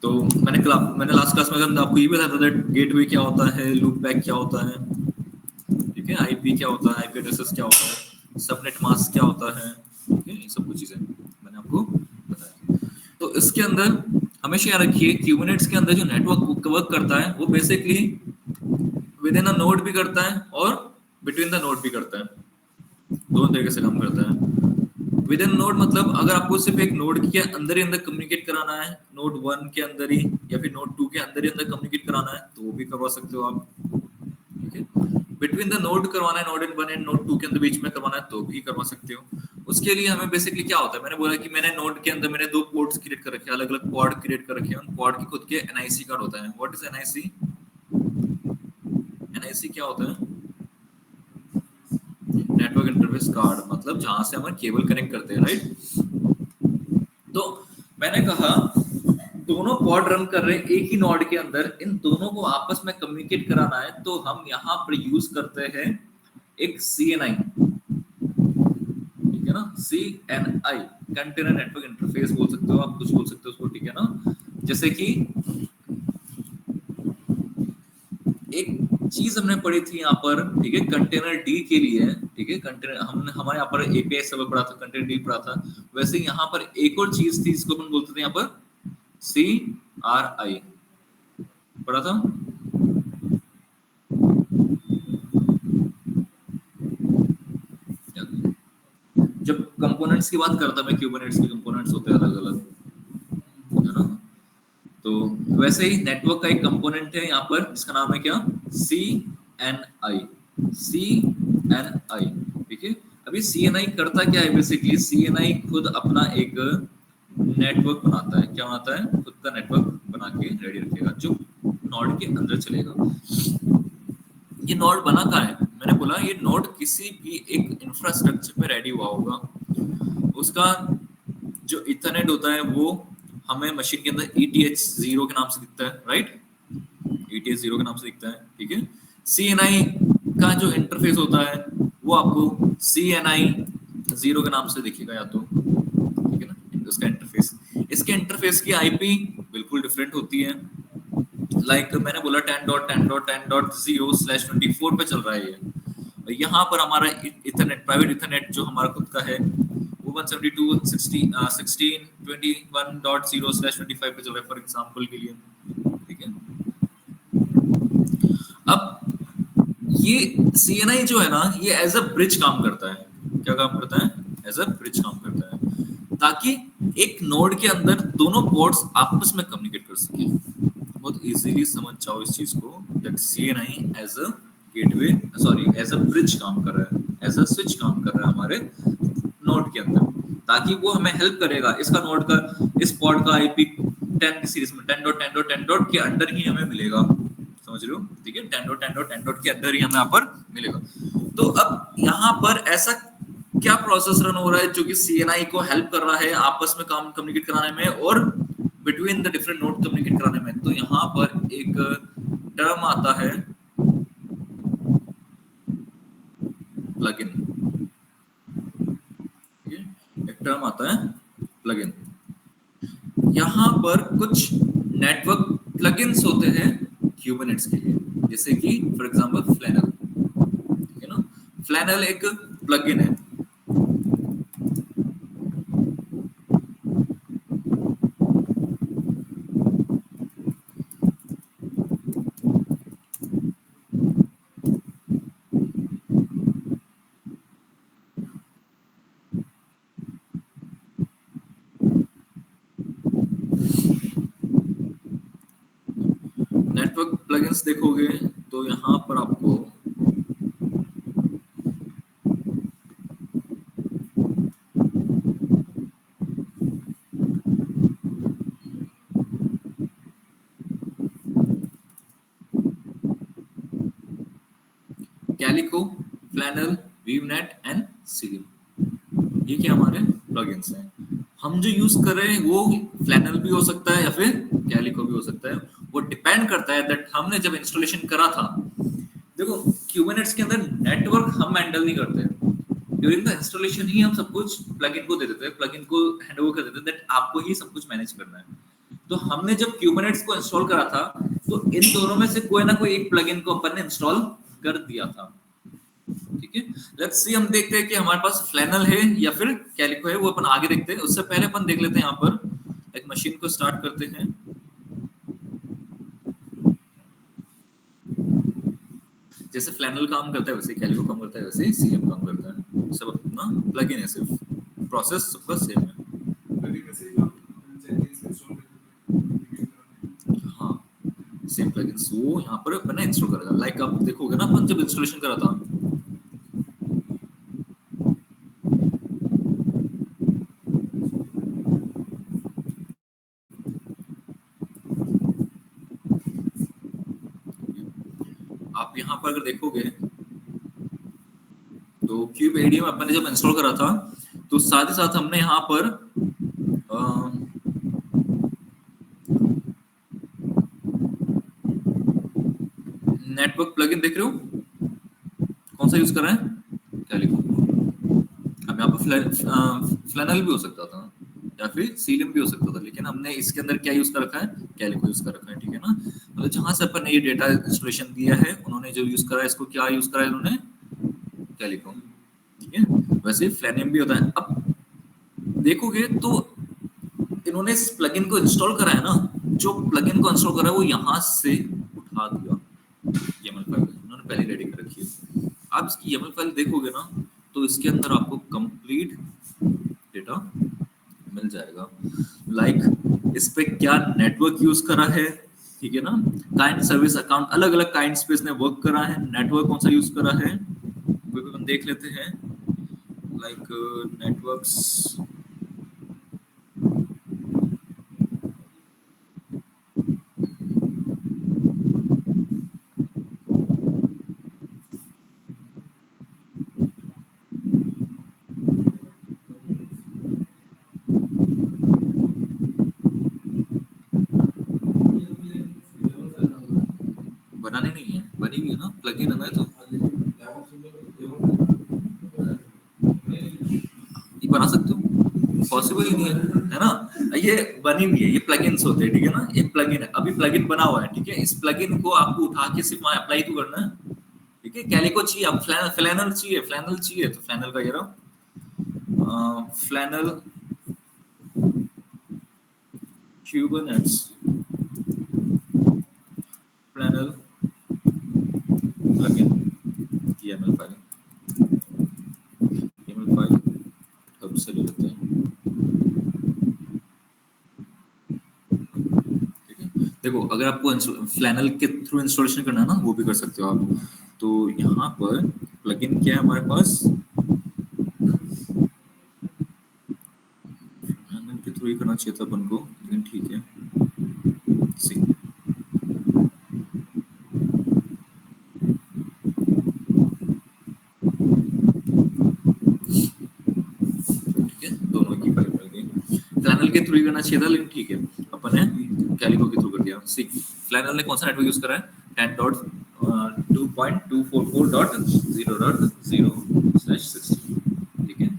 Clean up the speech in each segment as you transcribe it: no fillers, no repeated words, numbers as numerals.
तो मैंने last class में आपको ये भी बताया था गेटवे क्या होता है, लूप बैक क्या होता है, ठीक है, आईपी क्या होता है, आईपी एड्रेसेस क्या होता है, सबनेट मास्क क्या होता है, ठीक है, ये सब कुछ चीजें मैंने आपको बताया। तो इसके अंदर हमेशा याद रखिए क्यूबरनेट्स के अंदर जो नेटवर्क वर्क करता है वो basically with in a node भी करता है और बिटवीन द नोड भी करता है, दोनों तरीके से काम करता है। विद इन नोड मतलब अगर आपको सिर्फ एक नोड के अंदर ही अंदर कम्युनिकेट कराना है, नोड 1 के अंदर ही या फिर नोड 2 के अंदर ही अंदर कम्युनिकेट कराना है तो वो भी करवा सकते हो आप, ठीक है। बिटवीन द नोड करवाना है, नोड 1 एंड नोड 2 के अंदर बीच में करवाना है तो भी करवा सकते हो। उसके लिए हमें बेसिकली क्या होता है, मैंने बोला कि मैंने नोड के अंदर मैंने 2 पोर्ट्स क्रिएट कर रखे हैं, अलग अलग पॉड क्रिएट कर रखे हैं, उन पॉड के खुद के एनआईसी कार्ड होता है। What is NIC? एनआईसी क्या होता है? नेटवर्क इंटरफेस कार्ड, मतलब जहां से हम केबल कनेक्ट करते हैं, राइट। तो मैंने कहा दोनों पॉड रन कर रहे हैं एक ही नोड के अंदर, इन दोनों को आपस में कम्युनिकेट कराना है तो हम यहाँ पर यूज करते हैं एक CNI, ठीक है ना, CNI कंटेनर नेटवर्क इंटरफेस बोल सकते हो आप, कुछ बोल सकते हो उसको, ठीक है ना। जैसे कि एक चीज हमने पढ़ी थी यहाँ पर, ठीक है, कंटेनर डी के लिए, ठीक है, कंटेनर हमने हमारे यहाँ पर एपीआई सर्वर पढ़ा था, कंटेनर डी पढ़ा था, वैसे यहाँ पर एक और चीज थी जिसको अपन बोलते थे यहाँ पर CRI पढ़ा था। जब कंपोनेंट्स की बात करता मैं, क्यूबरनेट्स के कंपोनेंट्स होते हैं अलग अलग, है ना। तो वैसे ही नेटवर्क का एक कंपोनेंट है यहाँ पर जिसका नाम है क्या, CNI, CNI, ठीक है। अभी CNI करता क्या है, बेसिकली CNI खुद अपना एक नेटवर्क बनाता है, क्या बनाता है, खुद का नेटवर्क बना के रेडी रखेगा जो नोड के अंदर चलेगा। ये नोड बना कहाँ है, मैंने बोला ये नोड किसी भी एक इंफ्रास्ट्रक्चर पे रेडी हुआ होगा, उसका जो इथरनेट होता है वो हमें मशीन के अंदर ETH0 के नाम से दिखता है, राइट, ETH0 के नाम से दिखता है, ठीक है। CNI का जो इंटरफेस होता है वो आपको CNI0 के नाम से दिखेगा या तो, ठीक है ना, उसका इंटरफेस। इसके इंटरफेस की IP बिल्कुल डिफरेंट होती है, लाइक मैंने बोला 10.10.10.0/24 पे चल रहा है ये। यहाँ पर हमारा इथरनेट, प्राइवेट इथरनेट जो हमारा खुद का है वो 172.16.21.0/25 पे चल रहा है, फॉर एग्जांपल के लिए, ठीक है। अब ये CNI जो है ना, ये एज अ ब्रिज काम करता है। क्या काम करता है? एज अ ब्रिज काम करता है, ताकि एक नोड के अंदर दोनों पोर्ट्स आपस में कम्युनिकेट कर सके। बहुत इजीली समझ जाओ इस चीज को, that CNI as a gateway, sorry as a bridge काम कर रहा है, एज अ स्विच काम कर रहा है हमारे नोड के अंदर, ताकि वो हमें हेल्प करेगा। इसका नोड का, इस पॉड का IP 10 की सीरीज में 10.10.10 के अंदर ही हमें मिलेगा, समझ रहे हो, ठीक है, 10.10.10 के अंदर ही हमें यहाँ पर मिलेगा। तो अब यहाँ पर ऐसा क्या प्रोसेस रन हो रहा है जो कि CNI को हेल्प कर रहा है आपस में काम कम्युनिकेट कराने में और between the different node communicate कराने में। तो यहाँ पर एक टर्म आता है प्लगइन, एक टर्म आता है प्लगइन। यहाँ पर कुछ नेटवर्क प्लगइन्स होते हैं क्यूबरनेट्स के लिए, जैसे कि फॉर एग्जांपल फ्लैनल, ठीक है ना। फ्लैनल एक प्लगइन है, नेटवर्क प्लगइन्स देखोगे तो यहाँ पर आपको कैलिको, फ्लैनल, वीवनेट एंड सीलियम, ये क्या हमारे प्लगइन्स हैं। हम जो यूज कर रहे हैं वो फ्लैनल भी हो सकता है या फिर कैलिको भी हो सकता है, वो डिपेंड करता है दैट हमने जब इंस्टॉलेशन करा था। देखो क्यूबरनेट्स के अंदर नेटवर्क हम हैंडल नहीं करते, ड्यूरिंग द इंस्टॉलेशन ही हम सब कुछ प्लगइन को दे देते हैं, प्लगइन को हैंडओवर कर देते हैं दैट आपको ही सब कुछ मैनेज करना है। तो हमने जब क्यूबनेट्स को इंस्टॉल करा था तो इन दोनों में से कोई ना कोई एक प्लगइन को अपन ने इंस्टॉल कर दिया था। ठीक है, लेट्स सी, हम देखते हैं कि हमारे पास फ्लैनल है या फिर कैलिको है, वो अपन आगे देखते हैं। उससे पहले अपन देख लेते हैं यहाँ पर एक मशीन को स्टार्ट करते हैं। जैसे फ्लैनल काम करता है वैसे कैलिको काम करता है, वैसे सीएम काम करता है। सब अपना प्लगइन है, सिर्फ प्रोसेस सबका सेम है। हाँ, सेम प्लगइन वो यहाँ पर अपन ने इंस्टॉल करा था। लाइक आप देखोगे ना, अपन जब इंस्टॉलेशन करा था, आप यहाँ पर अगर देखोगे तो क्यूब एडीएम अपन ने जब इंस्टॉल करा था तो साथ ही साथ हमने यहाँ पर नेटवर्क प्लगइन देख रहे हो, कौन सा यूज कर रहे हैं? कैलिको। अब यहाँ पर फ्लैनल भी हो सकता था या फिर सीलियम भी हो सकता था, लेकिन हमने इसके अंदर क्या यूज कर रखा है? कैलिको यूज कर रखा है। ठीक है ना, मतलब जहां से अपन ने ये डेटा इंस्टॉलेशन दिया है, उन्होंने जो यूज करा है, इसको क्या यूज करा है इन्होंने? कैलिको। ठीक है, वैसे फ्लैनियम भी होता है। अब देखोगे तो इन्होंने इस प्लगइन को इंस्टॉल करा है ना, जो प्लगइन को इंस्टॉल करा है वो यहाँ से उठा दिया। YAML फाइल उन्होंने पहले रेडी कर रखी है। आप इसकी YAML फाइल देखोगे ना तो इसके अंदर आपको कंप्लीट डेटा मिल जाएगा। लाइक इस पे क्या नेटवर्क यूज करा है, ठीक है ना, काइंड सर्विस अकाउंट, अलग अलग काइंड पे इसने वर्क करा है, नेटवर्क कौन सा यूज करा है वो भी हम देख लेते हैं। लाइक नेटवर्क्स, बनाने नहीं है, बनी हुई है ना, प्लगइन है ना, तो ये बना सकते हो, पॉसिबल ही नहीं है ना। ये बनी हुई है, ये प्लगइन्स होते हैं, ठीक है ना, ये प्लगइन है, अभी प्लगइन बना हुआ है। ठीक है, इस प्लगइन को आपको उठा के सिर्फ वहां अप्लाई तो करना है। ठीक है, कैलिको चाहिए, अब फ्लैनल चाहिए, फ्लैनल चाहिए, तो फ्लैनल का ये रहा flannel Kubernetes flannel plugin YAML file, YAML file hub से ले लेते हैं। ठीक है, देखो अगर आपको फ्लैनल के थ्रू इंस्टॉलेशन करना है ना, वो भी कर सकते हो आप। तो यहाँ पर प्लगइन क्या है हमारे पास, फ्लैनल के थ्रू ही करना चाहिए था अपन को, लेकिन ठीक है। सी दोनों की फाइल मिल गई। फ्लैनल के थ्रू ही करना चाहिए था, लेकिन ठीक है, अपन ने कैलिको के थ्रू कर दिया। सी फ्लैनल ने कौन सा नेटवर्क यूज करा है? 10.2.244.0.0/16। ठीक है,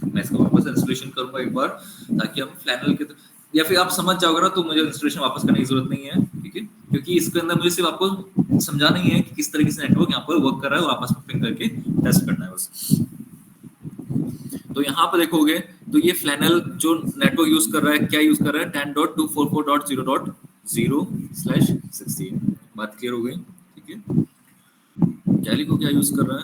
मैं इसका वापस इंस्टॉलेशन करूंगा एक बार, ताकि हम फ्लैनल के, या फिर आप समझ जाओगे ना तो मुझे इंस्टॉलेशन वापस करने की जरूरत नहीं है। ठीक है, क्योंकि इसके अंदर मुझे सिर्फ आपको समझाना ही है कि किस तरीके से नेटवर्क यहाँ पर वर्क कर रहा है, और आपस में पिंग करके टेस्ट करना है बस। तो यहाँ पर देखोगे तो ये फ्लैनल जो नेटवर्क यूज कर रहा है, क्या यूज कर रहा है? 10.244.0.0/16। बात क्लियर हो गई? ठीक है, कैलिको क्या यूज कर रहा है?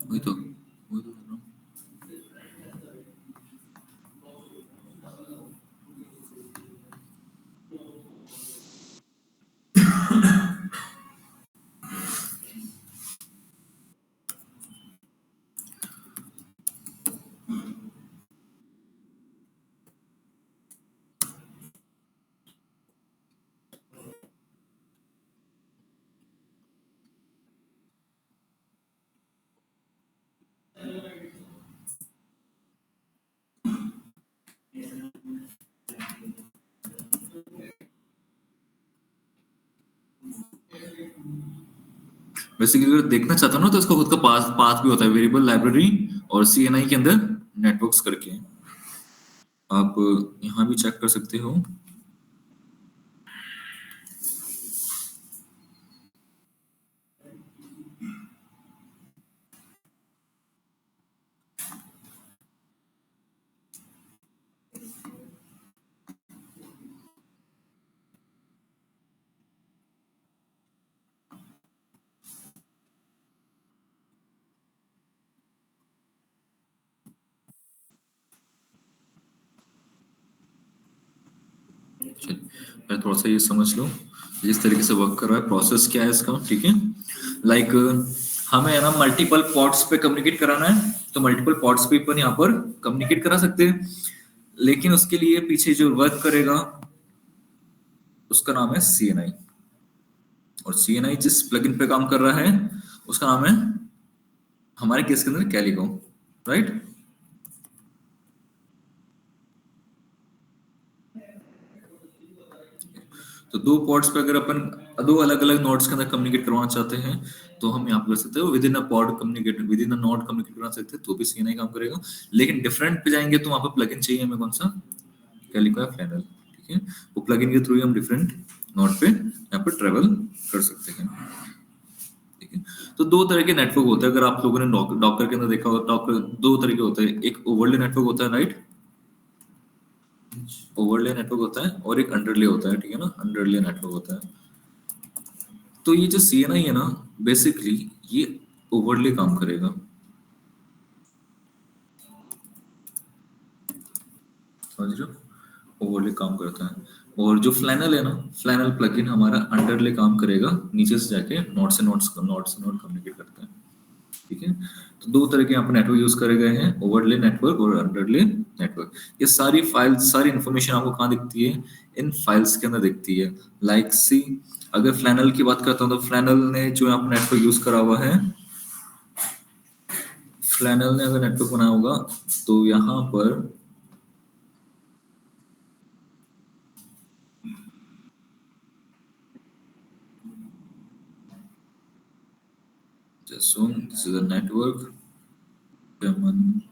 वही तो कर रहा हूँ। बेसिकली अगर देखना चाहता हूँ ना तो इसका खुद का पाथ पाथ भी होता है, वेरिएबल लाइब्रेरी और CNI के अंदर नेटवर्क्स करके आप यहाँ भी चेक कर सकते हो। चलिए मैं थोड़ा सा ये समझ लो जिस तरीके से वर्क कर रहा है, प्रोसेस क्या है इसका, ठीक है। लाइक हमें है ना मल्टीपल पॉट्स पे कम्युनिकेट कराना है, तो मल्टीपल पॉट्स पे अपन यहाँ पर कम्युनिकेट करा सकते हैं, लेकिन उसके लिए पीछे जो वर्क करेगा उसका नाम है CNI। और CNI जिस प्लगइन पे काम कर रहा है उसका नाम है हमारे केस के अंदर कैलिको, राइट। तो दो पॉड्स पे अगर अपन दो अलग अलग नोड्स के अंदर कम्युनिकेट करवाना चाहते हैं तो हम यहाँ पे कर सकते हैं with in a pod communicate, with in a node communicate करवा सकते हैं, तो भी CNI काम करेगा। लेकिन डिफरेंट पे जाएंगे तो वहाँ पे प्लगइन चाहिए हमें, कौन सा, कैलिको या फ्लैनल, ठीक है। वो प्लगइन के थ्रू ही हम डिफरेंट नोड पे यहाँ पे ट्रेवल कर सकते हैं, ठीक है। तो दो तरह के नेटवर्क होते हैं, अगर आप लोगों ने डॉकर के अंदर देखा हो, डॉकर दो तरह के होते हैं, एक ओवरले नेटवर्क होता है, राइट, ओवरले नेटवर्क होता है, और एक अंडरले होता है, ठीक है ना, अंडरले नेटवर्क होता है। तो ये जो CNI है ना, बेसिकली ये ओवरले काम करेगा, समझ रहे हो, ओवरले काम करता है। और जो फ्लैनल है ना, फ्लैनल प्लगइन हमारा अंडरले काम करेगा, नीचे से जाके नोड से नोड कम्युनिकेट करता है, ठीक है। तो दो तरह के यहाँ पे नेटवर्क यूज करे गए हैं, ओवरले नेटवर्क और अंडरले नेटवर्क। ये सारी फाइल, सारी इंफॉर्मेशन आपको कहाँ दिखती है, इन फाइल्स के अंदर दिखती है। लाइक सी, अगर फ्लैनल की बात करता हूँ तो फ्लैनल ने जो यहाँ पे नेटवर्क यूज करा हुआ है, फ्लैनल ने अगर नेटवर्क बनाया होगा तो यहाँ पर just soon this is a network German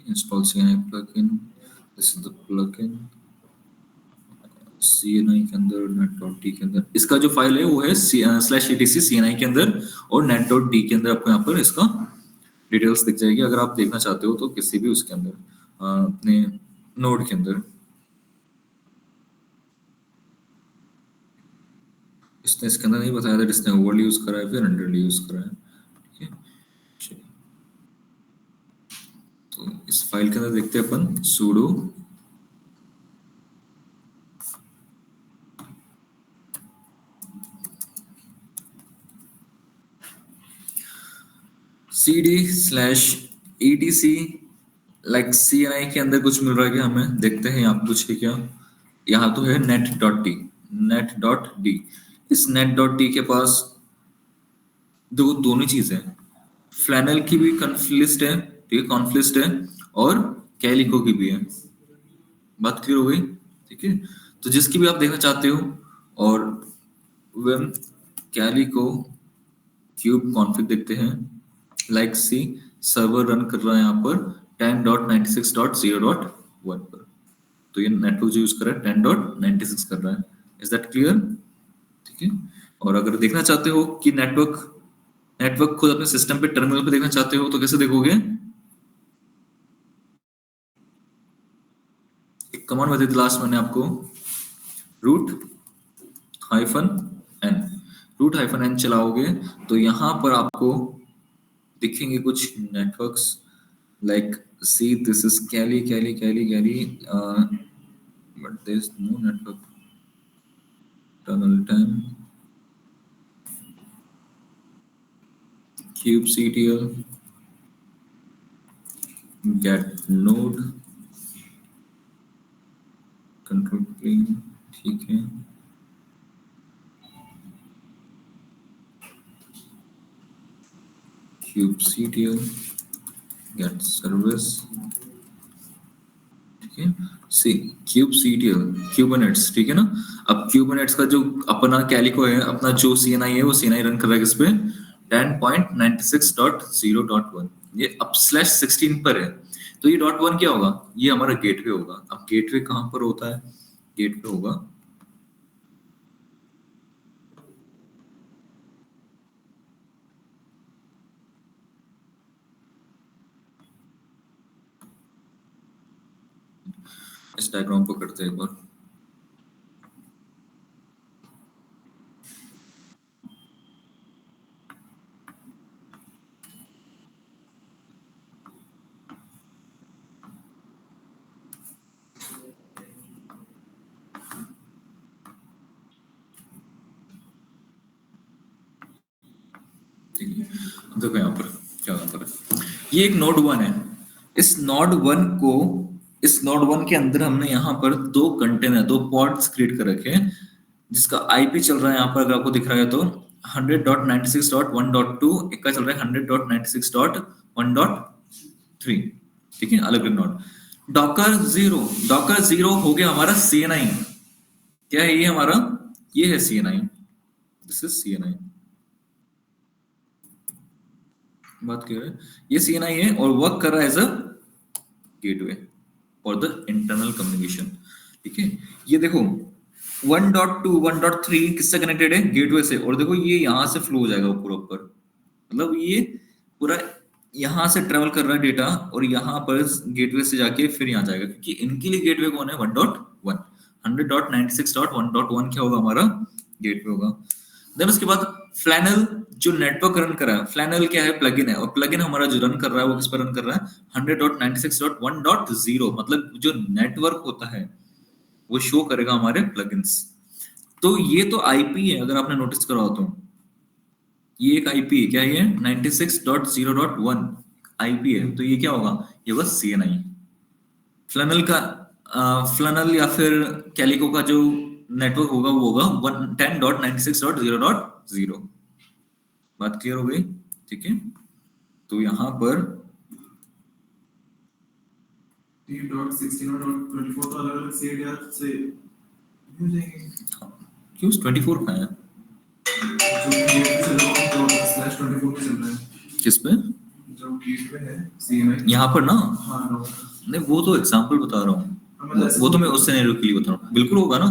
install CNI plugin, this is the plugin CNI के अंदर net.t के अंदर इसका जो फाइल है वो है /etc CNI के अंदर, और net.t के अंदर आपको यहाँ पर इसका डिटेल्स दिख जाएगी अगर आप देखना चाहते हो तो, किसी भी उसके अंदर अपने नोड के अंदर। इसने इसके अंदर नहीं बताया था, इसने ओवरली यूज करा है फिर अंडरली यूज करा है, ठीक है। चलिए, तो इस फाइल के अंदर देखते हैं अपन sudo cd/etc, लाइक CNI के अंदर कुछ मिल रहा है क्या हमें, देखते हैं यहाँ पे कुछ है क्या। यहाँ तो है net.t, net.d। इस net.t के पास दो दोनों चीजें हैं, फ्लैनल की भी कॉन्फ्लिक्ट है, ठीक है, कॉन्फ्लिक्ट है, और कैलिको की भी है। बात क्लियर हो गई? ठीक है, तो जिसकी भी आप देखना चाहते हो, और वेन कैलिको क्यूब कॉन्फ़िग देखते हैं, लाइक सी सर्वर रन कर रहा है यहाँ पर 10.96.0.1 पर, तो ये नेटवर्क जो यूज कर रहा है 10.96 कर रहा है। Is that clear? ठीक है, और अगर देखना चाहते हो कि नेटवर्क नेटवर्क खुद अपने सिस्टम पे टर्मिनल पे देखना चाहते हो तो कैसे देखोगे? एक कमांड बताई थी लास्ट मैंने आपको, root hyphen N. Root hyphen N चलाओगे तो यहाँ पर आपको दिखेंगे कुछ networks, like see this is कैली कैली कैली कैली, but there is no network tunnel time, kubectl get node control plane, ठीक है, kubectl get service, ठीक है, सी kubectl kubernetes, ठीक है ना। अब kubernetes का जो अपना कैलिको है, अपना जो CNI है, वो CNI रन कर रहा है किस पे? 10.96.0.1, ये अब /16 पर है, तो ये .1 क्या होगा? ये हमारा गेटवे होगा। अब गेटवे कहाँ पर होता है? गेटवे होगा इस डायग्राम को करते हैं एक बार। देखो यहाँ पर क्या होता है, ये एक नोड 1 है। इस नोड 1 को, इस नोड 1 के अंदर हमने यहाँ पर दो कंटेनर, दो पॉड्स क्रिएट कर रखे हैं, जिसका आईपी चल रहा है यहाँ पर, अगर आपको दिख रहा है तो 100.96.1.2, एक का चल रहा है 100.96.1.3, ठीक है, अलग अलग नोड। डॉकर जीरो हो गया हमारा CNI। क्या है ये हमारा? ये है CNI, दिस इज CNI। बात क्लियर है? ये CNI है और वर्क कर रहा है as a gateway for the internal communication, ठीक है। ये देखो 1.2 1.3 किससे कनेक्टेड है? गेटवे से। और देखो ये यहाँ से फ्लो हो जाएगा पूरा ऊपर, मतलब ये पूरा यहाँ से ट्रेवल कर रहा है डेटा, और यहाँ पर गेटवे से जाके फिर यहाँ जाएगा, क्योंकि इनके लिए गेटवे कौन है? 1.1, 100.96.1.1 क्या होगा हमारा? गेटवे होगा। देन उसके बाद फ्लैनल जो नेटवर्क रन कर रहा है, फ्लैनल क्या है? प्लगइन है, और प्लगइन हमारा जो रन कर रहा है वो किस पर रन कर रहा है? 100.96.1.0, मतलब जो नेटवर्क होता है वो शो करेगा हमारे प्लगइन्स। तो ये तो आईपी है, अगर आपने नोटिस करा हो तो ये एक आईपी है। क्या ये? 96.0.1 आईपी है, तो ये क्या होगा? ये बस CNI। फ्लैनल का फ्लैनल या फिर कैलिको का जो नेटवर्क होगा वो होगा 10.96.0.0। बात क्लियर हो गई? ठीक है, तो यहाँ पर 3.16 और 24 तो अलग अलग सेट या से हो जाएंगे। क्यों 24 का है? जो पे चल रहा है। किस पे? जो गेट पे है CNI यहाँ पर ना। हाँ नहीं, वो तो एग्जांपल बता रहा हूँ, वो तो मैं उस सिनेरियो के लिए बता रहा हूँ। बिल्कुल होगा ना,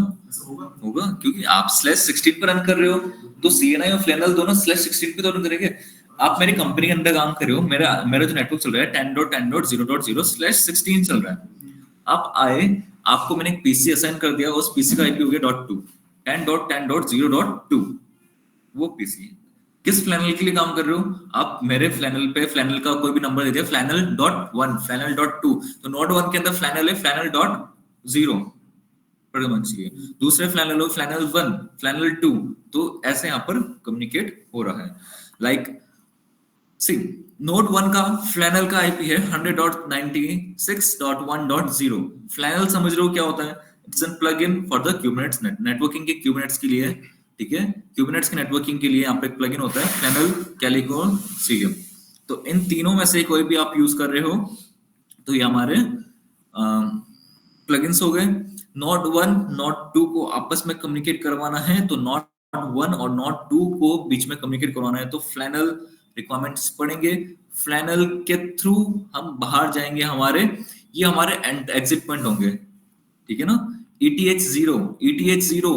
होगा, क्योंकि आप /16 पर रन कर रहे हो, तो CNI और फ्लैनल दोनों /16 पे तो रन करेंगे। आप मेरी कंपनी के अंदर काम कर रहे हो, मेरा मेरा जो नेटवर्क चल रहा है 10.10.0.0/16 चल रहा है। आप आए, आपको मैंने एक पीसी असाइन कर दिया, उस पीसी का आईपी हो गया .2, 10.10.0.2, वो पीसी किस फ्लैनल के लिए काम कर रहे हो? आप मेरे फ्लैनल पे फ्लैनल का कोई भी नंबर दे दिया, फ्लैनल.1, फ्लैनल.2, तो नोड 1 के अंदर फ्लैनल है फ्लैनल.0 पर होना चाहिए, दूसरे फ्लैनल हो फ्लैनल.1, फ्लैनल.2, तो ऐसे यहाँ पर कम्युनिकेट हो रहा है। लाइक सी नोड 1 का फ्लैनल का आईपी है 100.96.1.0। फ्लैनल समझ रहे हो क्या होता है? It's an plugin for the Kubernetes networking के क्यूबरनेट्स के लिए, ठीक है, क्यूबरनेट्स के नेटवर्किंग के लिए यहाँ पे एक प्लगइन होता है फ्लैनल कैलिको सीएम। तो इन तीनों में से कोई भी आप यूज कर रहे हो तो ये हमारे प्लगइन्स हो गए। नोड वन नोड टू को आपस में कम्युनिकेट करवाना है, तो नोड वन और नोड टू को बीच में कम्युनिकेट करवाना है, तो फ्लैनल रिक्वायरमेंट्स पढ़ेंगे। फ्लैनल के थ्रू हम बाहर जाएंगे, हमारे ये हमारे एग्जिट पॉइंट होंगे, ठीक है ना। ETH0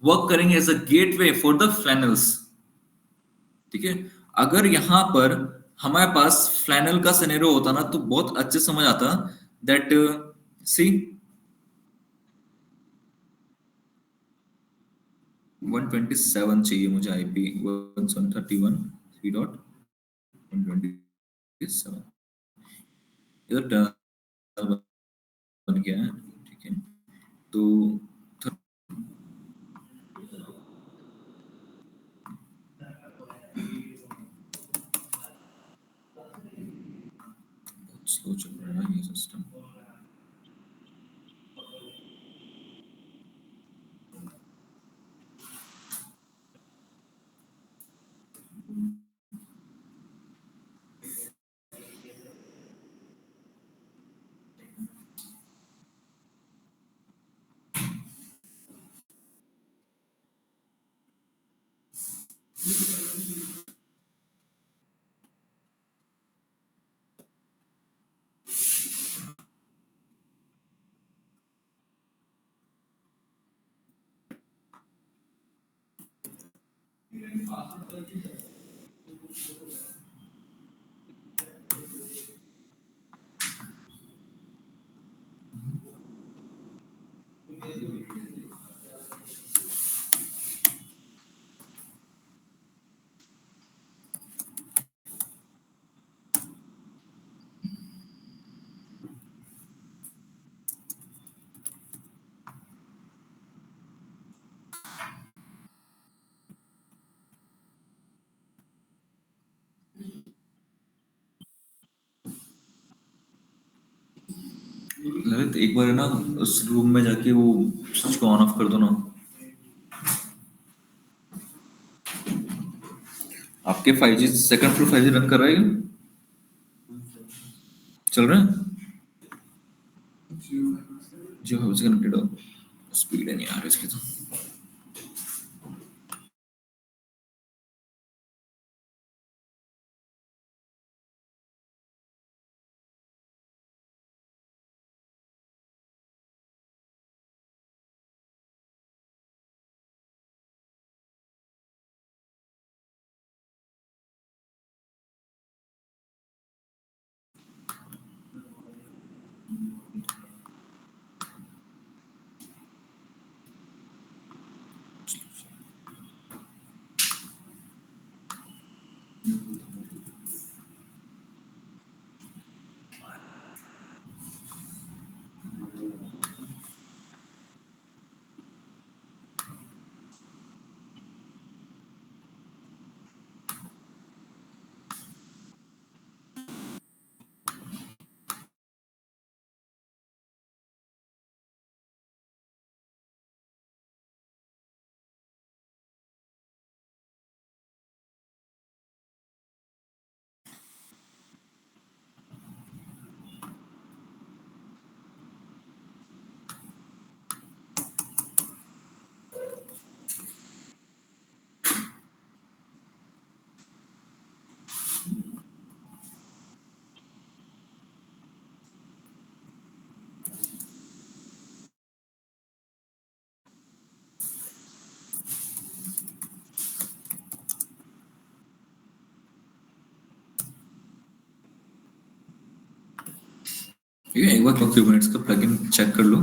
वर्क करेंगे as a gateway for the flannels, ठीक है। अगर यहाँ पर हमारे पास फ्लैनल का सिनेरियो होता ना तो बहुत अच्छे समझ आता दैट सी 127 चाहिए मुझे, आईपी 131 3 डॉट 127 इधर बन गया है, ठीक है। तो बहुत स्लो चल रहा है ये सिस्टम। ललित एक बार है ना उस रूम में जाके वो स्विच को ऑन ऑफ कर दो ना। आपके 5G second floor 5G run कर रहा है क्या? चल रहा है जो है उससे कनेक्टेड हो। स्पीड है नहीं आ रही इसकी तो। ठीक है, एक बार Kubernetes का प्लगइन चेक कर लो।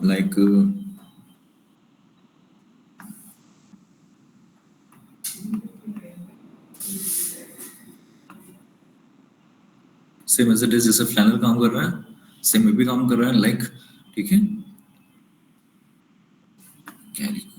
Like same as it is जैसे फ्लैनल काम कर रहा है सेम में भी काम कर रहा है, लाइक ठीक है। कैरिको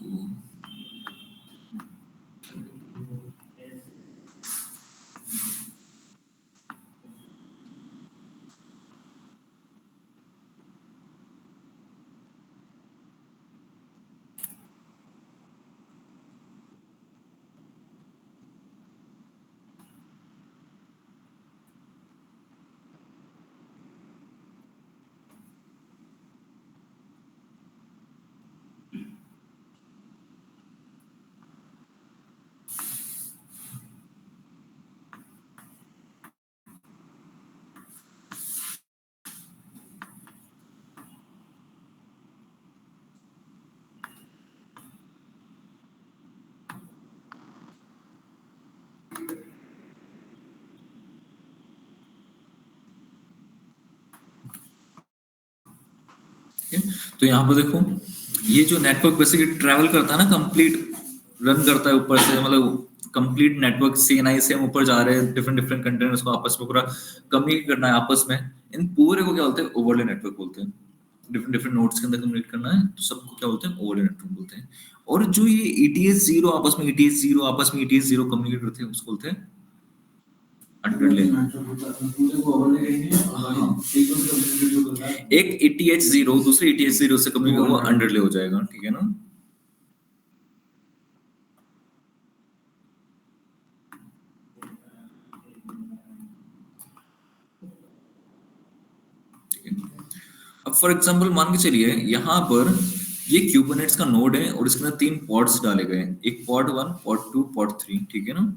ठीक है। तो यहाँ पर देखो ये जो नेटवर्क बेसिकली ट्रैवल करता है ना, कंप्लीट रन करता है ऊपर से, मतलब कंप्लीट नेटवर्क सीएनआई से हम ऊपर जा रहे हैं, डिफरेंट डिफरेंट कंटेनर्स को आपस में पूरा कम्युनिकेट करना है आपस में। इन पूरे को क्या बोलते हैं? ओवरले नेटवर्क बोलते हैं। डिफरेंट डिफरेंट नोड्स के अंदर कम्युनिकेट करना है तो सबको क्या बोलते हैं? ओवरले नेटवर्क बोलते हैं। और जो ये ईटीएस जीरो आपस में ईटीएस जीरो आपस में ईटीएस जीरो कम्युनिकेट करते हैं उसको बोलते हैं अंडरले। एक ईटीएच जीरो दूसरे ईटीएच जीरो से कम्युनिकेट वो अंडरले हो जाएगा, ठीक है ना। अब फॉर एग्जांपल मान के चलिए यहाँ पर ये क्यूबरनेट्स का नोड है और इसके अंदर 3 पॉड्स डाले गए हैं, एक पॉड 1, पॉड 2, पॉड 3, ठीक है ना।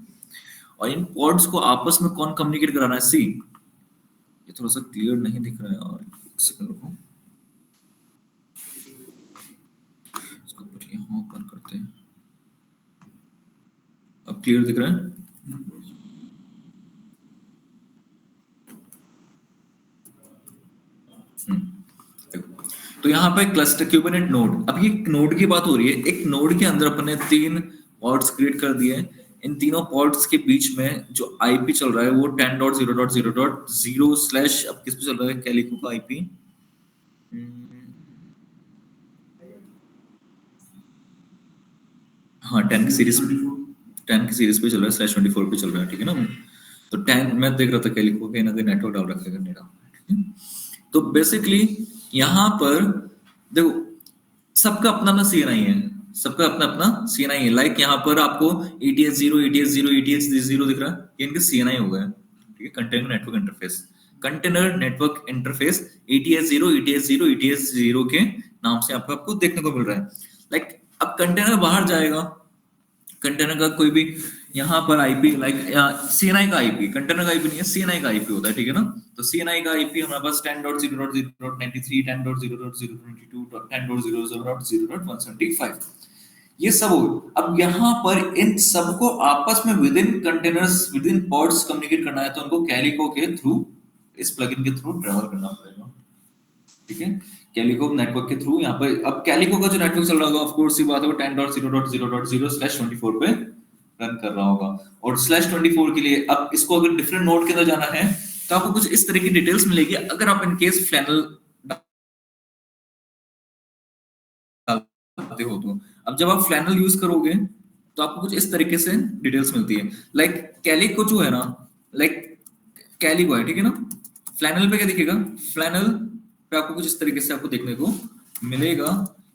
और इन पॉड्स को आपस में कौन कम्युनिकेट कराना है? सी, ये थोड़ा सा क्लियर नहीं दिख रहा है यार, एक सेकंड रुको, इसको यहाँ ओपन करते हैं। अब क्लियर दिख रहा है? तो यहाँ पे क्लस्टर क्यूबरनेट नोड, अब ये नोड की बात हो रही है, एक नोड के अंदर अपने 3 पॉड्स क्रिएट कर दिए। इन तीनों पॉड्स के बीच में जो आईपी चल रहा है वो 10.0.0.0 स्लैश, अब किस पे चल रहा है? कैलिको का आईपी। हाँ 10 की सीरीज, 10 की सीरीज पे चल रहा है, स्लैश 24 पे चल रहा है, ठीक है ना। तो 10 मैं देख रहा था कैलिको के ना नेटवर्क डाल रखा है मेरा, ठीक है? तो बेसिकली यहाँ पर देखो सबका अपना अपना सीएनआई है, सबका अपना अपना सीएनआई है। लाइक यहाँ पर आपको ETS 0, ETS 0, ETS 0 दिख रहा है, ये इनके सीएनआई हो गए, ठीक है। Container network interface, container network interface ETS 0, ETS 0, ETS 0 के नाम से आपको देखने को मिल रहा है। लाइक अब कंटेनर बाहर जाएगा, कंटेनर का कोई भी यहाँ पर आईपी, लाइक सीएनआई का आईपी, कंटेनर का आईपी नहीं है, सीएनआई का आईपी होता है, ठीक है ना। तो सीएनआई का आईपी हमारे पास 10.0.0.93, 10.0.0.0.2, 10.0.0.0.175 ये सब हो। अब यहाँ पर इन सबको आपस में with in containers, with in pods communicate करना है, तो उनको कैलिको के थ्रू, इस प्लगइन के थ्रू ट्रेवल करना पड़ेगा, ठीक है। कैलिको नेटवर्क के थ्रू यहाँ पर, अब कैलिको का जो नेटवर्क चल रहा होगा ऑफ कोर्स ये बात है 10.0.0.0/24 पे रन कर रहा होगा। और /24 के लिए अब इसको अगर डिफरेंट नोड के अंदर जाना है तो आपको कुछ इस तरह की डिटेल्स मिलेगी। अगर आप इन केस फ्लैनल डालते हो तो, अब जब आप फ्लैनल यूज करोगे तो आपको कुछ इस तरीके से डिटेल्स मिलती है। लाइक कैलिको जो है ना, लाइक कैलिको है, ठीक है ना। फ्लैनल पे क्या दिखेगा? फ्लैनल पे आपको कुछ इस तरीके से आपको देखने को मिलेगा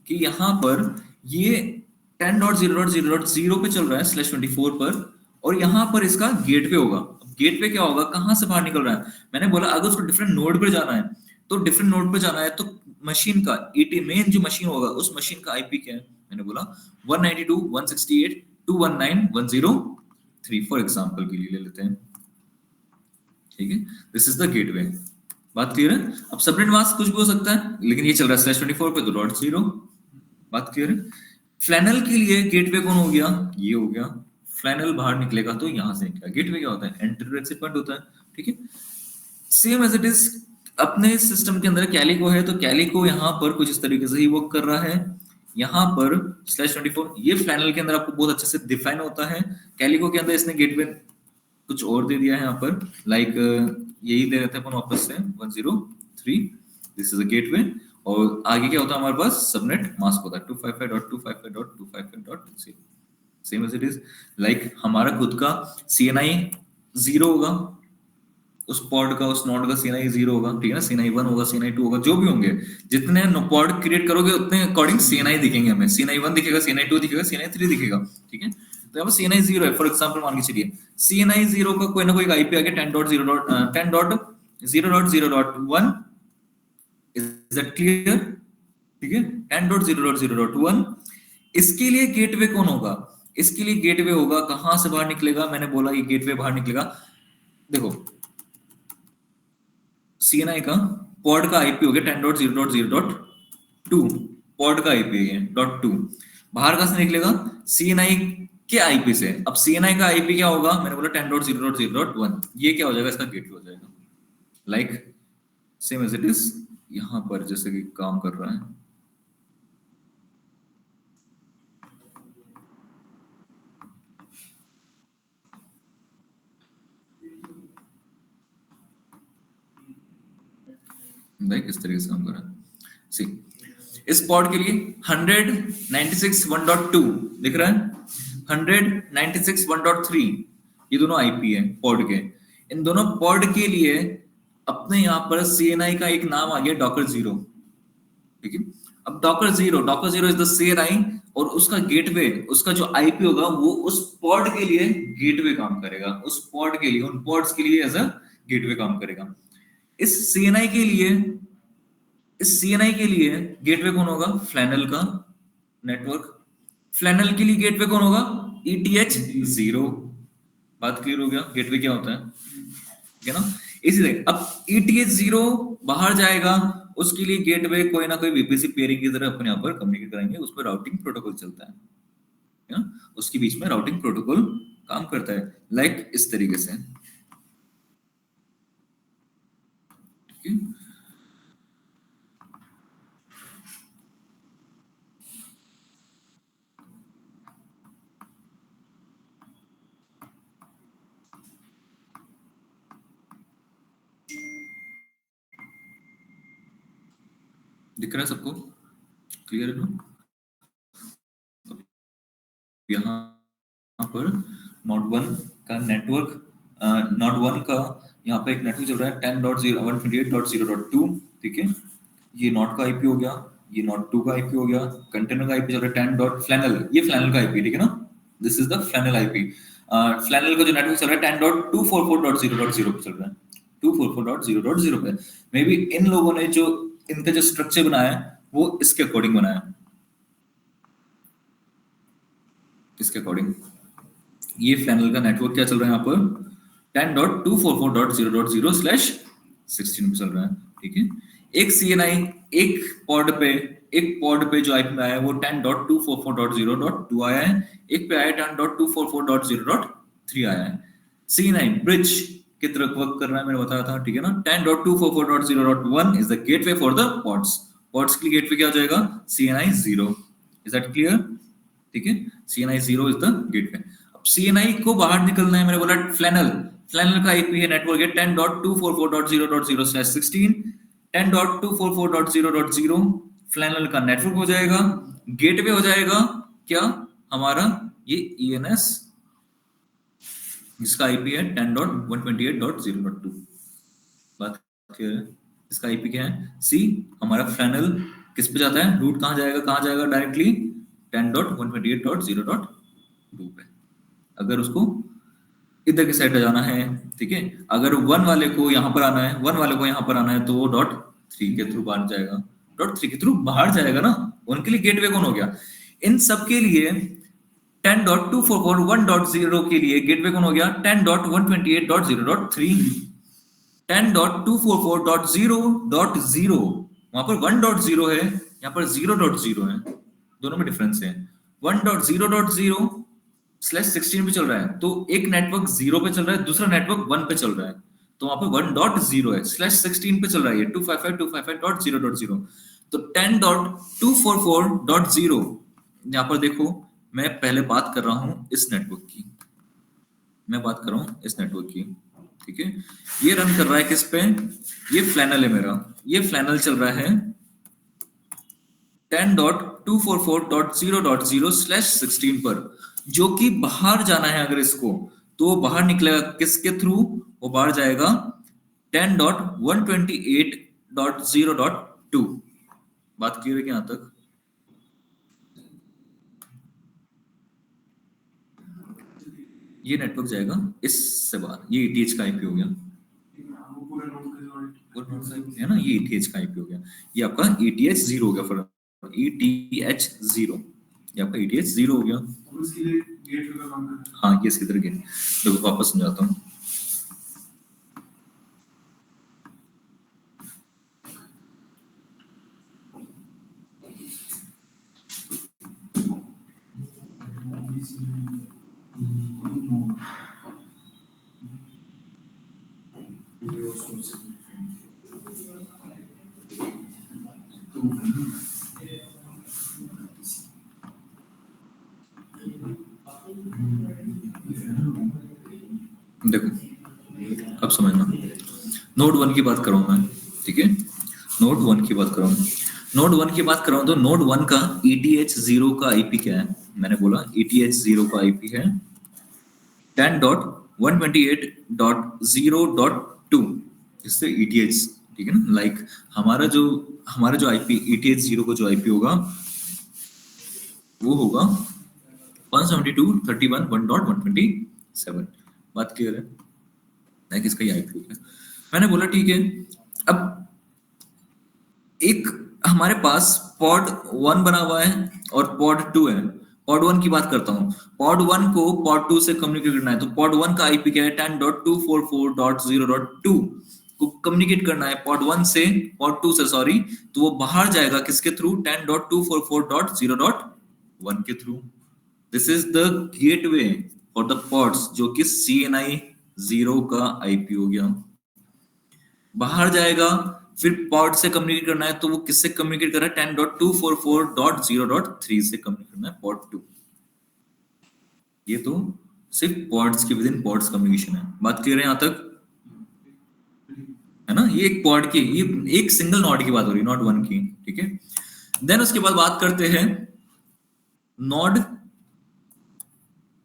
कि यहाँ पर ये 10.0.0.0 पे चल रहा है /24 पर, और यहाँ पर इसका गेटवे होगा। गेटवे क्या होगा? कहाँ से बाहर निकल रहा है? मैंने बोला अगर उसको डिफरेंट नोड पे जाना है, तो डिफरेंट नोड पे जाना है तो मशीन का ईटी मेन जो मशीन होगा उस मशीन का आईपी क्या है? मैंने बोला 192.168.219.103 फॉर एग्जांपल के लिए ले लेते हैं, ठीक है। This is the gateway. बात क्लियर है? अब सबनेट मास्क कुछ भी हो सकता है, लेकिन ये चल रहा है /24 पे तो .0। बात क्लियर है? फ्लैनल के लिए गेटवे कौन हो गया? ये हो गया। फ्लैनल बाहर निकलेगा तो यहां से निकलेगा। गेटवे क्या होता है? एंटर एक्सिट पॉइंट होता है, ठीक है। सेम एज इट इज अपने सिस्टम के अंदर कैलिको है, तो कैलिको यहाँ पर कुछ इस तरीके से ही वर्क कर रहा है। यहाँ पर /24 ये फ्लैनल के अंदर आपको बहुत अच्छे से डिफाइन होता है। कैलिको के अंदर इसने गेटवे कुछ और दे दिया है यहाँ पर, लाइक यही दे देते हैं अपन वापस से 103, दिस इज अ गेटवे। और आगे क्या होता है हमारे पास? सबनेट मास्क होता है 255.255.255.0, same as it is. Like हमारा खुद का सीएनआई 0 होगा, उस पॉड का, उस नोड का सीएनआई 0 होगा, ठीक है ना। सीएनआई 1 होगा, सीएनआई 2 होगा, जो भी होंगे, जितने पॉड क्रिएट करोगे उतने अकॉर्डिंग सीएनआई दिखेंगे हमें। सीएनआई 1 दिखेगा, सीएनआई 2 दिखेगा, सीएनआई 3 दिखेगा, ठीक है। तो यहाँ पर सीएनआई 0 है, फॉर एग्जांपल मान के चलिए सीएनआई 0 का कोई ना कोई आईपी आ गया 10.0.0.1, इज दैट क्लियर? ठीक है, 10.0.0.1। इसके लिए गेटवे कौन होगा? इसके लिए गेटवे होगा, कहां से बाहर निकलेगा? मैंने बोला ये गेटवे बाहर निकलेगा, देखो सीएनआई का पॉड का आईपी हो गया 10.0.0.2, पॉड का आईपी है .2। बाहर कहां से निकलेगा? सीएनआई के आईपी से। अब सीएनआई का आईपी क्या होगा? मैंने बोला 10.0.0.1, ये क्या हो जाएगा? इसका गेटवे हो जाएगा, like same as it is यहाँ पर जैसे कि काम कर रहा है, देख इस तरीके से काम कर रहा है। सी इस पॉड के लिए 196.1.2 दिख रहा है, 196.1.3 ये दोनों आईपी है पॉड के। इन दोनों पॉड के लिए अपने यहाँ पर CNI का एक नाम आ गया डॉकर जीरो, ठीक है। अब Docker zero is the CNI और उसका गेटवे, उसका जो आईपी होगा वो उस पॉड के लिए गेटवे काम करेगा, उस पॉड के लिए, उन पॉड्स के लिए एज अ गेटवे काम करेगा। इस CNI के लिए, इस CNI के लिए गेटवे कौन होगा? फ्लैनल का नेटवर्क। फ्लैनल के लिए गेटवे कौन होगा? ETH 0। बात क्लियर हो गया? गेटवे क्या होता है, ठीक है ना। इसीलिए अब ETH 0 बाहर जाएगा, उसके लिए गेटवे कोई ना कोई VPC पेयरिंग की तरह अपने यहाँ पर कम्युनिकेट करेंगे, उसमें राउटिंग प्रोटोकॉल चलता है ना, उसके बीच में राउटिंग प्रोटोकॉल काम करता है, लाइक इस तरीके से, ठीक है। दिख रहा है सबको? क्लियर है ना? यहाँ पर नोड 1 का नेटवर्क, नोड 1 का यहाँ पे एक नेटवर्क चल रहा है 10.128.0.2, ठीक है। ये नोड का आईपी हो गया, ये नोड 2 का आईपी हो गया, कंटेनर का आईपी चल रहा है 10.फ्लैनल, ये फ्लैनल का आईपी, ठीक है ना। This is the flannel IP. Flannel का जो नेटवर्क चल रहा है 10.244.0.0 पे चल रहा है, 244.0.0 पे। मे बी इन लोगों ने जो इनका जो स्ट्रक्चर बनाया है वो इसके अकॉर्डिंग बनाया है, इसके अकॉर्डिंग। ये फ्लैनल का नेटवर्क क्या चल रहा है यहाँ पर 10.244.0.0/16 पे चल रहा है, ठीक है। एक CNI एक पॉड पे जो आईपी आया है वो 10.244.0.2 आया है, एक पे आया 10.244.0.3 आया है। CNI ब्रिज की तरफ वर्क कर रहा है, मैंने बताया था, ठीक है ना। 10.244.0.1 is the gateway for the pods, pods के लिए गेटवे क्या हो जाएगा? CNI 0। Is that clear? ठीक है, CNI 0 इज द गेटवे। अब CNI को बाहर निकलना है, मैंने बोला फ्लैनल, फ्लैनल का आईपी है नेटवर्क है 10.244.0.0/16, 10.244.0.0 फ्लैनल का नेटवर्क हो जाएगा, गेटवे हो जाएगा क्या हमारा? ये ENS, जिसका आईपी है 10.128.0.2। बात क्लियर है? इसका आईपी क्या है? सी हमारा फ्लैनल किस पे जाता है, रूट कहाँ जाएगा, कहाँ जाएगा? डायरेक्टली 10.128.0.2 पे। अगर उसको इधर की साइड जाना है, ठीक है, अगर 1 वाले को यहाँ पर आना है, 1 वाले को यहाँ पर आना है, तो वो .3 के थ्रू बाहर जाएगा, .3 के थ्रू बाहर जाएगा ना। उनके लिए गेटवे कौन हो गया? इन सब के लिए 10.244.1.0 के लिए गेटवे कौन हो गया? 10.128.0.3। 10.244.0.0 वहां पर 1.0 है, यहाँ पर 0.0 है, दोनों में डिफरेंस है। 1.0.0/16 पे चल रहा है, तो एक नेटवर्क 0 पे चल रहा है, दूसरा नेटवर्क 1 पे चल रहा है, तो वहां पर 1.0 है, /16 पे चल रहा है, ये 255.255.0.0। तो 10.244.0, यहाँ पर देखो मैं पहले बात कर रहा हूं इस नेटवर्क की, मैं बात कर रहा हूं इस नेटवर्क की, ठीक है। ये रन कर रहा है किस पे? ये फ्लैनल है मेरा, ये फ्लैनल चल रहा है 10.244.0.0/16 पर, जो कि बाहर जाना है अगर इसको, तो बाहर निकलेगा किसके थ्रू? वो बाहर जाएगा 10.128.0.2। बात क्लियर है कि यहां तक? ये नेटवर्क जाएगा इससे बाहर, ये ETH का आईपी हो गया, है ना, ये ETH का आईपी हो गया, ये आपका ETH 0 हो गया, फॉर ETH 0, ये आपका ETH 0 हो गया। हाँ, ये इसकी तरह गेट, देखो वापस समझाता हूँ। देखो अब समझना, नोड 1 की बात कर रहा हूं मैं, ठीक है, नोड 1 की बात कर रहा हूं, नोड 1 की बात कर रहा हूं, तो नोड 1 का ETH0 का आईपी क्या है? मैंने बोला ETH0 का आईपी है 10.128.0.2, इससे ETH, ठीक है ना, लाइक हमारा जो आईपी ETH0 का जो आईपी होगा वो होगा 172.31.127। बात क्लियर है? लाइक इसका ये आईपी होगा। मैंने बोला ठीक है, अब एक हमारे पास पॉड 1 बना हुआ है और पॉड 2 है। पॉड 1 की बात करता हूँ, पॉड 1 को पॉड 2 से कम्युनिकेट करना है, तो पॉड 1 का आईपी क्या है? 10.244.0.2 को कम्युनिकेट करना है पॉड 1 से, पॉड 2 से सॉरी, तो वो बाहर जाएगा किसके थ्रू? 10.244.0.1 के through. This is the gateway for the pods, जो कि CNI 0 का आईपी हो गया। बाहर जाएगा, फिर पॉड से कम्युनिकेट करना है, तो वो किससे कम्युनिकेट कर रहा है? 10.244.0.3 से कम्युनिकेट करना है, पॉड 2। ये तो सिर्फ पॉड्स के विद इन पॉड्स कम्युनिकेशन है। बात क्लियर है यहां तक? है ना, ये एक पॉड की, ये एक सिंगल नोड की बात हो रही है, नॉट 1 की, ठीक है। देन उसके बाद बात करते हैं नोड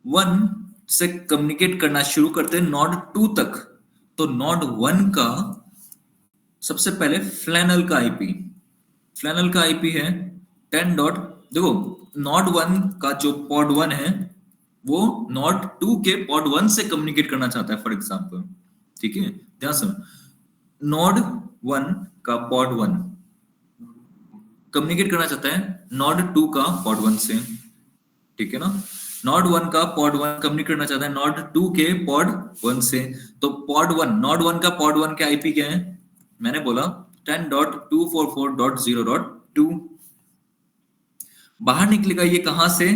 1 से कम्युनिकेट करना शुरू करते हैं नोड 2 तक। तो नोड 1 का सबसे पहले फ्लैनल का आईपी, फ्लैनल का आईपी है 10 डॉट, देखो नोड 1 का जो पॉड 1 है वो नोड 2 के पॉड 1 से कम्युनिकेट करना चाहता है, फॉर एग्जांपल, ठीक है, ध्यान से। नोड 1 का पॉड 1 कम्युनिकेट करना चाहता है नोड 2 का पॉड 1 से, ठीक है ना। नोड 1 का पॉड 1 कम्युनिकेट करना चाहता है नोड 2 के पॉड 1 से, तो पॉड 1, नोड 1 का पॉड 1 के आईपी क्या है? मैंने बोला 10.244.0.2। बाहर निकलेगा ये कहां से?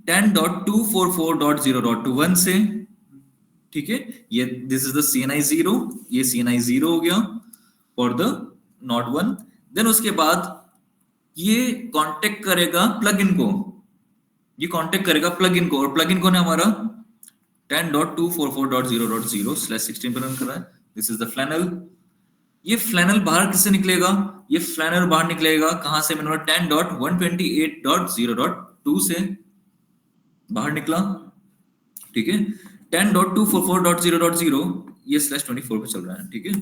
10.244.0.1 से, ठीक है। ये दिस इज द CNI 0, ये CNI 0 हो गया फॉर द नोड 1। देन उसके बाद ये कांटेक्ट करेगा प्लगइन को, ये कांटेक्ट करेगा प्लगइन को, और प्लगइन कौन है हमारा? 10.244.0.0/16 पर रन कर रहा है। This is the flannel. ये फ्लैनल बाहर किससे निकलेगा? ये फ्लैनल बाहर निकलेगा कहां से? मैंने 10.128.0.2 से बाहर निकला, ठीक है। 10.244.0.0 ये /24 पे चल रहा है, ठीक है,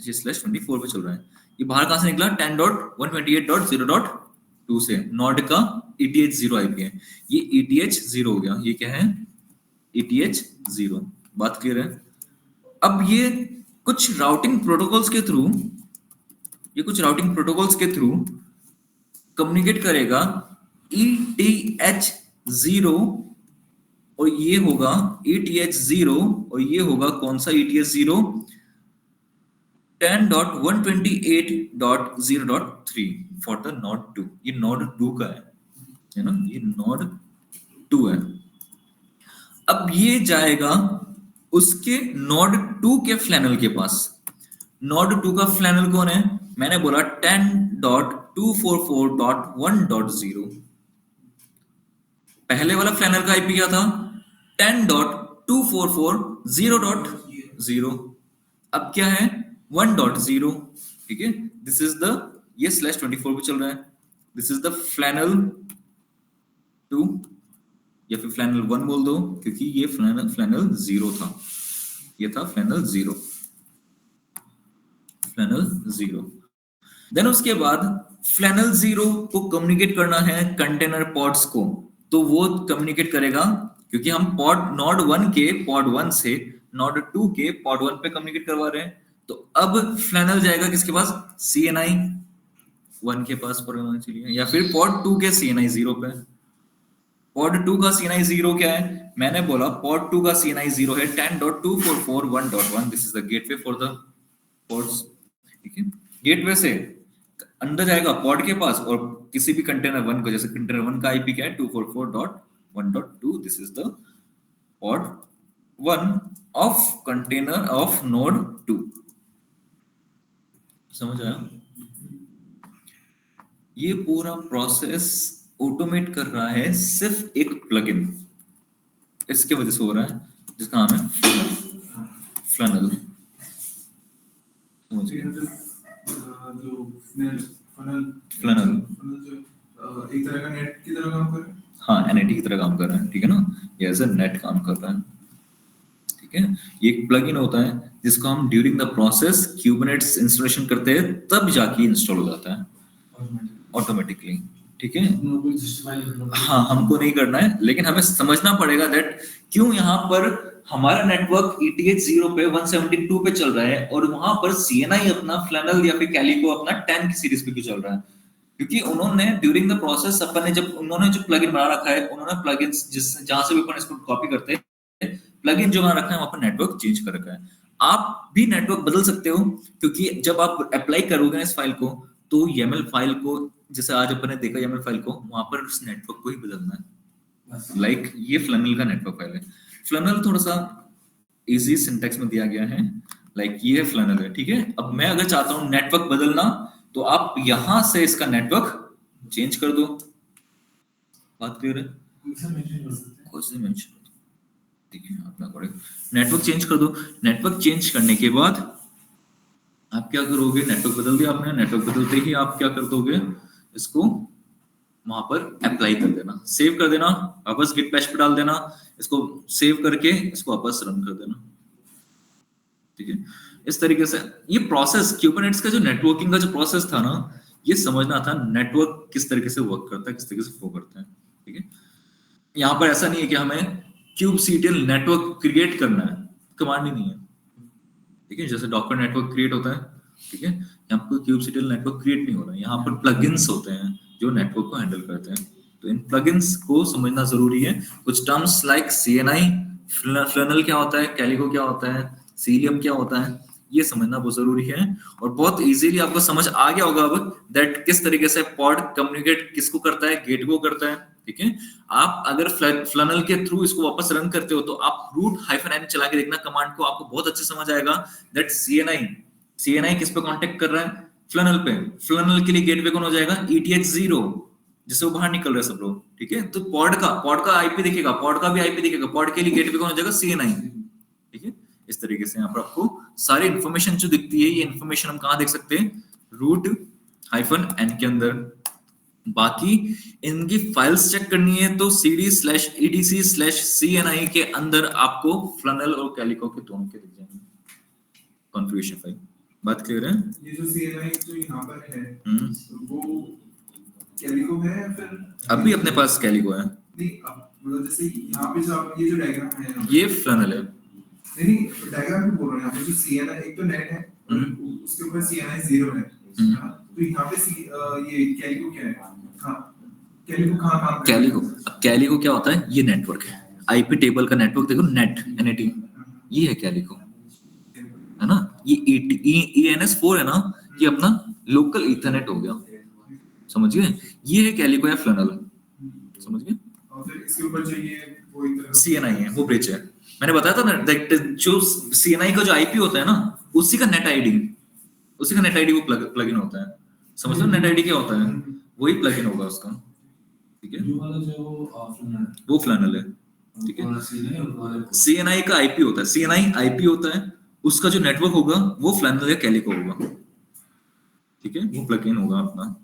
ये /24 पे चल रहा है। ये बाहर कहां से निकला? 10.128.0.2 से। नोड का ETH0 आईपी है, ये ETH0 हो गया। ये क्या है? ETH0। बात क्लियर है? अब ये कुछ राउटिंग प्रोटोकॉल्स के थ्रू, ये कुछ राउटिंग प्रोटोकॉल्स के थ्रू कम्युनिकेट करेगा ETH0, और ये होगा ETH0, और ये होगा कौन सा ETH0? 10.128.0.3 for the node 2। ये नोड 2 का है ना, ये नोड 2 है। अब ये जाएगा उसके नोड 2 के फ्लैनल के पास। नोड 2 का फ्लैनल कौन है? मैंने बोला 10.244.1.0। पहले वाला फ्लैनल का आईपी क्या था? 10.244.0.0। अब क्या है? 1.0, ठीक है। दिस इज द, ये /24 पे चल रहा है। दिस इज द फ्लैनल 2, या फिर फ्लैनल 1 बोल दो, क्योंकि ये फ्लैनल 0 था, ये था फ्लैनल 0, फ्लैनल 0। देन उसके बाद फ्लैनल 0 को कम्युनिकेट करना है कंटेनर पॉड्स को, तो वो कम्युनिकेट करेगा, क्योंकि हम पॉड नोड 1 के पॉड 1 से नोड 2 के पॉड 1 पे कम्युनिकेट करवा रहे हैं। तो अब फ्लैनल जाएगा किसके पास? CNI 1 के पास, पर चलिए, या फिर पॉड 2 के CNI 0 पे। पॉड 2 का CNI 0 क्या है? मैंने बोला पॉड 2 का CNI 0 है 10.244.1.1। This is the gateway for the pods, ठीक है। गेटवे से अंदर जाएगा पॉड के पास, और किसी भी कंटेनर 1 को, जैसे कंटेनर 1 का आईपी क्या है? 244.1.2। This is the pod 1 of container of node 2। समझ आया? ये पूरा प्रोसेस ऑटोमेट कर रहा है सिर्फ एक प्लगइन, इसके वजह से हो रहा है, जिसका नाम है फ्लनल। फ्लनल एक तरह का नेट की तरह काम कर रहा है। हाँ, एनआईटी की तरह काम कर रहा है, ठीक है ना, ये एज अ नेट काम कर रहा है, ठीक है। ये एक प्लगइन होता है जिसको हम during the process Kubernetes installation करते हैं, तब जाके इंस्टॉल हो जाता है ऑटोमेटिकली, ठीक है। हाँ, हमको नहीं करना है, लेकिन हमें समझना पड़ेगा दैट क्यों यहाँ पर हमारा नेटवर्क ETH 0 पे 172 पे चल रहा है और वहां पर CNI अपना फ्लैनल या फिर कैलिको अपना 10 की सीरीज पे क्यों चल रहा है। क्योंकि उन्होंने ड्यूरिंग द प्रोसेस अपन ने जब उन्होंने जो प्लगइन बना रखा है, उन्होंने प्लगइन्स जिस जहां से भी अपन इसको कॉपी करते हैं, प्लगइन जो बना रखा है वहां पर नेटवर्क चेंज कर रखा है। आप भी नेटवर्क बदल सकते हो, क्योंकि जब आप अप्लाई करोगे इस फाइल को तो YAML फाइल को, जैसे आज अपन ने देखा YAML फाइल को, वहां पर उस नेटवर्क को ही बदलना है। लाइक ये फ्लनल का नेटवर्क फाइल है। फ्लनल थोड़ा सा इजी सिंटैक्स में दिया गया है, लाइक ये फ्लनल है, ठीक है। अब मैं अगर चाहता हूं नेटवर्क बदलना, तो आप यहां से इसका नेटवर्क चेंज कर दो। बात क्लियर है? कुछ नहीं मेंशन, ठीक है, अपना करेक्ट नेटवर्क चेंज कर दो। नेटवर्क चेंज करने के बाद आप क्या करोगे, नेटवर्क बदल दिया आपने, नेटवर्क बदलते ही आप क्या कर दोगे, इसको वहां पर अप्लाई कर देना, सेव कर देना, वापस गिट बैश पे डाल देना, इसको सेव करके इसको वापस रन कर देना, ठीक है। इस तरीके से ये प्रोसेस क्यूबरनेट्स का जो नेटवर्किंग का जो प्रोसेस था ना, ये समझना था नेटवर्क किस तरीके से वर्क करता है, किस तरीके से फ्लो करता है, ठीक है। यहाँ पर ऐसा नहीं है कि हमें kubectl नेटवर्क क्रिएट करना है, कमांड ही नहीं है, ठीक है। जैसे डॉकर नेटवर्क क्रिएट होता है, ठीक है, यहाँ पर kubectl नेटवर्क क्रिएट नहीं हो रहा है, यहाँ पर प्लगइन्स होते हैं जो नेटवर्क को हैंडल करते हैं। तो इन प्लगइन्स को समझना जरूरी है। कुछ टर्म्स लाइक CNI, फ्लनल क्या होता है, कैलिको क्या होता है, सीलियम क्या होता है, ये समझना बहुत जरूरी है। और बहुत इजीली आपको समझ आ गया होगा अब दैट किस तरीके से पॉड कम्युनिकेट किसको करता है, गेट को करता है, ठीक है। आप अगर फ्लनल के थ्रू इसको वापस रन करते हो तो आप √-n चला के देखना कमांड को, आपको बहुत अच्छे समझ आएगा दैट CNI किस पे कांटेक्ट कर रहा है, फ्लनल पे। फ्लनल के लिए गेटवे कौन हो जाएगा, ETH 0, जिससे वो बाहर निकल रहे हैं सब लोग, ठीक है। तो पॉड का आईपी दिखेगा, पॉड का भी आईपी दिखेगा, पॉड के लिए गेटवे कौन हो जाएगा, CNI, ठीक है। इस तरीके से यहाँ पर आपको सारी इंफॉर्मेशन जो दिखती है, ये इंफॉर्मेशन हम कहाँ देख सकते हैं, √-n के अंदर। बाकी इनकी फाइल्स चेक करनी है तो cd/etc/cni के अंदर आपको फ्लनल और कैलिको के दोनों के दिख जाएंगे कॉन्फ़िगरेशन फाइल। बात क्लियर है? ये जो CNI जो यहाँ पर है, वो कैलिको है या फिर अभी अपने पास कैलिको है? नहीं, मतलब जैसे यहाँ पे जो ये जो डायग्राम है, ये फ्लनल है। नहीं डायग्राम में बोल रहा हूँ, यहाँ पे जो CNI एक तो नेट है, उसके ऊपर CNI 0 है, तो यहाँ पे ये कैलिको क्या है, कैलिको कहाँ काम करता है? कैलिको क्या होता है, ये नेटवर्क है, आईपी टेबल का नेटवर्क देखो, NAT, ये है कैलिको, है ना। ये ENS4 है ना, ये अपना लोकल ईथरनेट हो गया, समझ गए। ये है कैलिको या फ्लनल, समझ गए। और फिर इसके ऊपर जो ये वो एक तरह CNI है, वो ब्रिज है। मैंने बताया था ना, जो CNI का जो आईपी होता है ना, उसी का नेट आईडी वो प्लगइन होता है, समझ लो। नेट आईडी क्या होता है, वही प्लगइन होगा उसका, ठीक है। वो फ्लनल है, ठीक है। CNI का आईपी होता है, CNI आईपी होता है, उसका जो नेटवर्क होगा वो फ्लनल या कैलिको होगा, ठीक है। वो प्लगइन होगा अपना।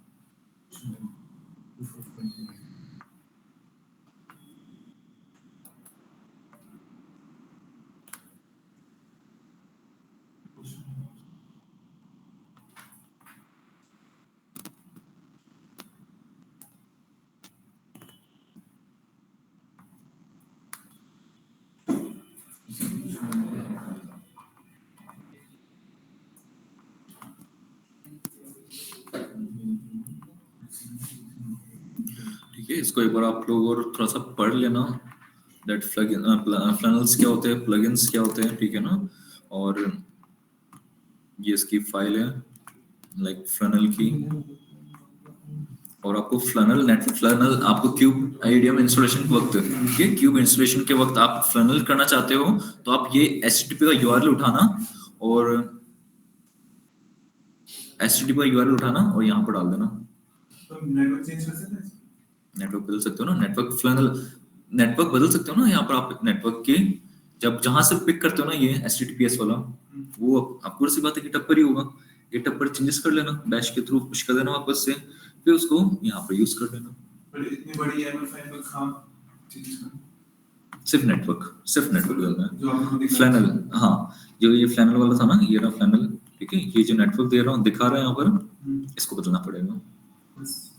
इसको एक बार आप लोग और थोड़ा सा पढ़ लेना दैट फ्लनल्स क्या होते हैं, प्लगइन्स क्या होते हैं, ठीक है ना। और ये इसकी फाइल है लाइक फ्लनल की, और आपको फ्लनल आपको क्यूब आईडीएम इंस्टॉलेशन के वक्त, ठीक है, क्यूब इंस्टॉलेशन के वक्त आप फ्लनल करना चाहते हो तो आप ये HTTP का URL उठाना और यहाँ पर डाल देना, तो नेटवर्क चेंज कर सकते हैं? नेटवर्क बदल सकते हो ना, नेटवर्क बदल सकते हो ना। यहाँ पर आप नेटवर्क के जब जहां से पिक करते हो ना ये HTTPS वाला, वो आपको सी बात है गिटहब पर ही होगा। गिटहब पर चेंजेस कर लेना, बैश के थ्रू पुश कर देना वापस से, फिर उसको यहाँ पर यूज कर लेना। पर इतनी बड़ी YAML फाइल को कहाँ चेंज करना? सिर्फ नेटवर्क बदलना है। जो आपको दिखा फ्लैनल, हाँ, जो ये फ्लैनल वाला था ना, ये रहा फ्लैनल, ठीक है। ये जो नेटवर्क दे रहा हूँ, दिखा रहा है यहाँ पर, इसको बदलना पड़ेगा,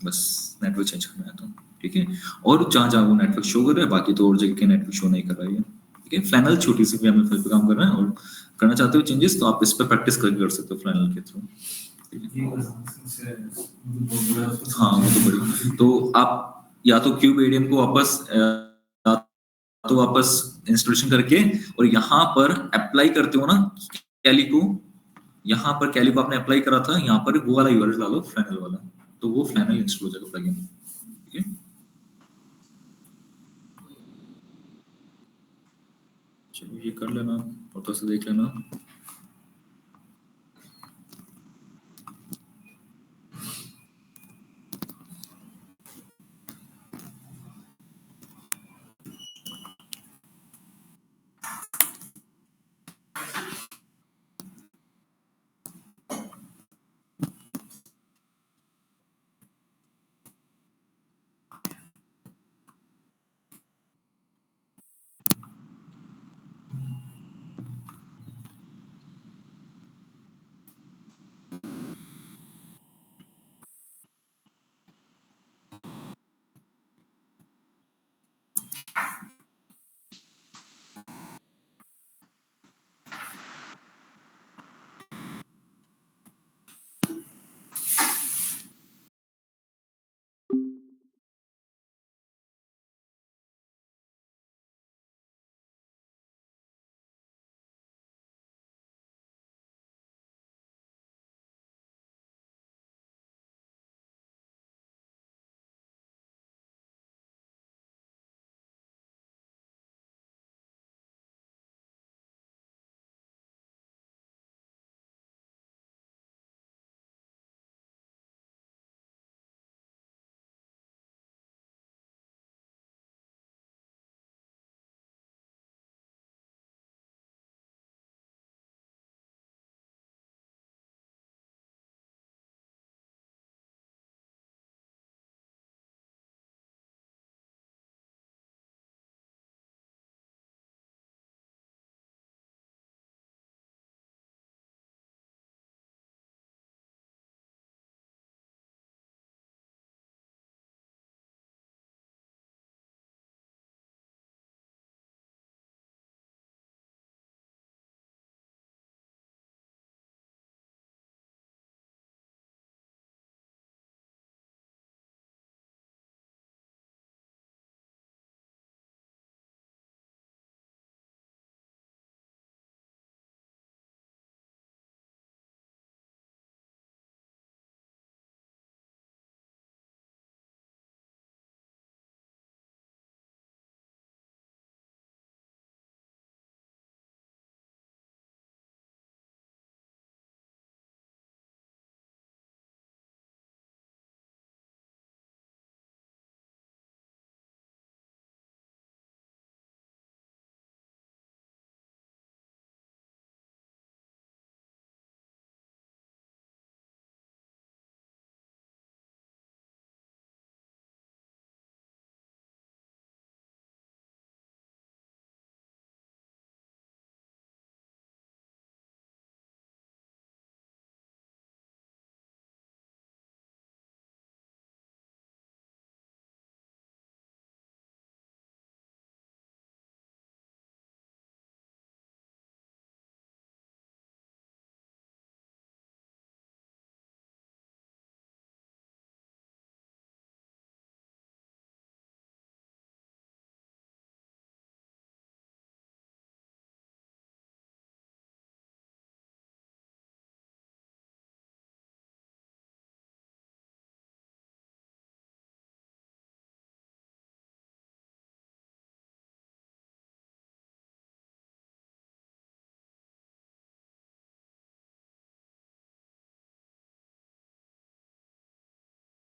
बस नेटवर्क चेंज करना है तो, ठीक है। और जहाँ जहाँ वो नेटवर्क शो कर रहा है, बाकी तो और जगह के नेटवर्क शो नहीं कर रहा है, ठीक है। फ्लैनल छोटी सी YAML फाइल पे काम कर रहा है, और करना चाहते हो चेंजेस तो आप इस पर प्रैक्टिस करके कर सकते हो फ्लैनल के थ्रू। हाँ वो तो बड़ी, तो आप या तो क्यूब एडीएम को वापस इंस्टॉलेशन करके और यहाँ पर अप्लाई करते हो ना कैली को, यहाँ पर कैली को आपने अप्लाई करा था, यहाँ पर वो वाला यूआरएल डालो फ्लैनल वाला, तो वो फ्लैनल इंस्टॉल हो जाएगा प्लगइन, ठीक है। चलो ये कर लेना और तो से देख लेना।